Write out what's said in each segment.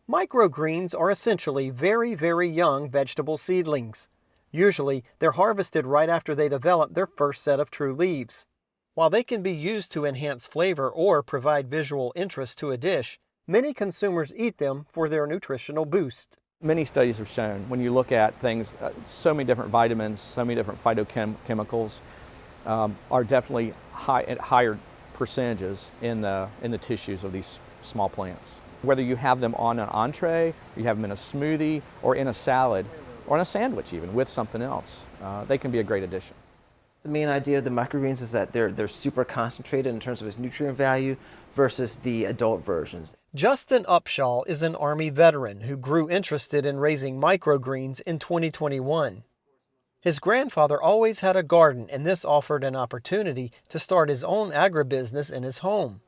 Microgreens are essentially very young vegetable seedlings. Usually, they're harvested right after they develop their first set of true leaves. While they can be used to enhance flavor or provide visual interest to a dish, many consumers eat them for their nutritional boost. Many studies have shown when you look at things, so many different vitamins, so many different phytochemicals are definitely at higher percentages in the tissues of these small plants. Whether you have them on an entree, you have them in a smoothie, or in a salad, or in a sandwich even with something else, they can be a great addition. The main idea of the microgreens is that they're super concentrated in terms of its nutrient value versus the adult versions. Justin Upshaw is an Army veteran who grew interested in raising microgreens in 2021. His grandfather always had a garden, and this offered an opportunity to start his own agribusiness in his home.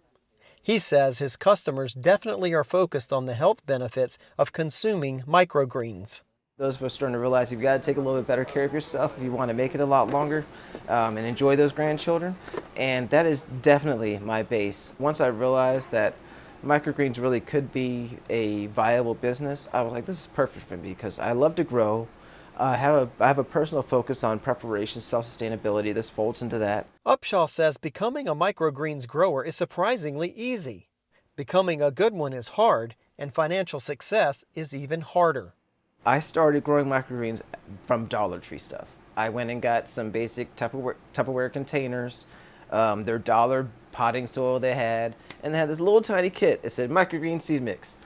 He says his customers definitely are focused on the health benefits of consuming microgreens. Those of us starting to realize you've got to take a little bit better care of yourself if you want to make it a lot longer and enjoy those grandchildren. And that is definitely my base. Once I realized that microgreens really could be a viable business, I was like, this is perfect for me because I love to grow. I have a personal focus on preparation, self-sustainability. This folds into that. Upshaw says becoming a microgreens grower is surprisingly easy. Becoming a good one is hard, and financial success is even harder. I started growing microgreens from Dollar Tree stuff. I went and got some basic Tupperware containers, their dollar potting soil they had, and they had this little tiny kit. It said microgreen seed mix.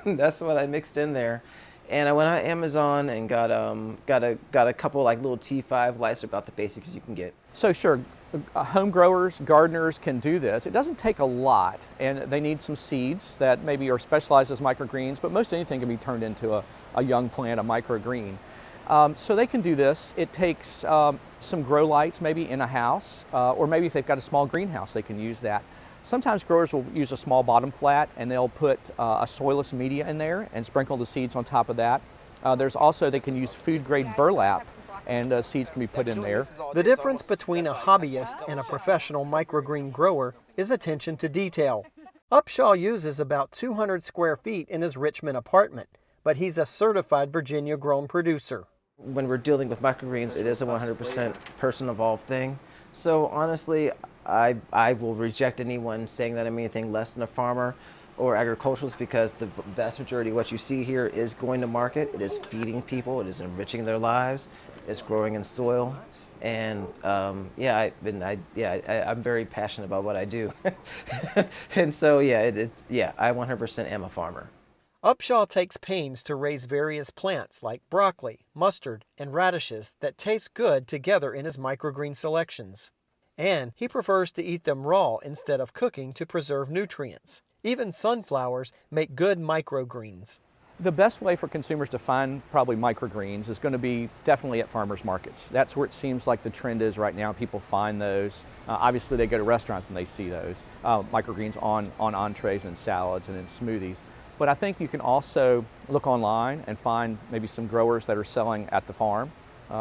That's what I mixed in there. And I went on Amazon and got a couple like little T5 lights, about the basics you can get. So sure, home growers, gardeners can do this. It doesn't take a lot, and they need some seeds that maybe are specialized as microgreens, but most anything can be turned into a young plant, a microgreen. So they can do this. It takes some grow lights maybe in a house, or maybe if they've got a small greenhouse, they can use that. Sometimes growers will use a small bottom flat and they'll put a soilless media in there and sprinkle the seeds on top of that. There's also, they can use food grade burlap and seeds can be put in there. The difference between a hobbyist and a professional microgreen grower is attention to detail. Upshaw uses about 200 square feet in his Richmond apartment, but he's a certified Virginia grown producer. When we're dealing with microgreens, it is a 100% person-involved thing. So honestly, I will reject anyone saying that I'm anything less than a farmer or agriculturalist, because the vast majority of what you see here is going to market. It is feeding people. It is enriching their lives. It's growing in soil. And I'm very passionate about what I do. And so I 100% am a farmer. Upshaw takes pains to raise various plants like broccoli, mustard, and radishes that taste good together in his microgreen selections. And he prefers to eat them raw instead of cooking to preserve nutrients. Even sunflowers make good microgreens. The best way for consumers to find probably microgreens is going to be definitely at farmers markets. That's where it seems like the trend is right now. People find those. Obviously they go to restaurants and they see those microgreens on entrees and salads and in smoothies. But I think you can also look online and find maybe some growers that are selling at the farm.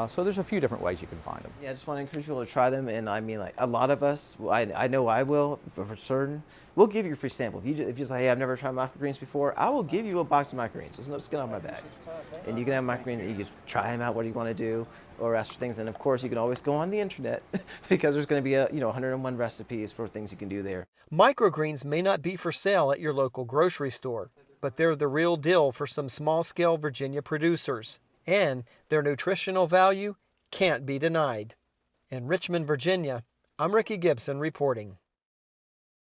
So there's a few different ways you can find them. Yeah, I just want to encourage people to try them, and I mean, like, a lot of us, I know I will for certain. We'll give you a free sample. If you're like, hey, I've never tried microgreens before, I will give you a box of microgreens. There's no skin on my back, and you can have microgreens and you can try them out. What do you want to do, or ask for things? And of course, you can always go on the internet because there's going to be 101 recipes for things you can do there. Microgreens may not be for sale at your local grocery store, but they're the real deal for some small-scale Virginia producers. And their nutritional value can't be denied. In Richmond, Virginia, I'm Ricky Gibson reporting.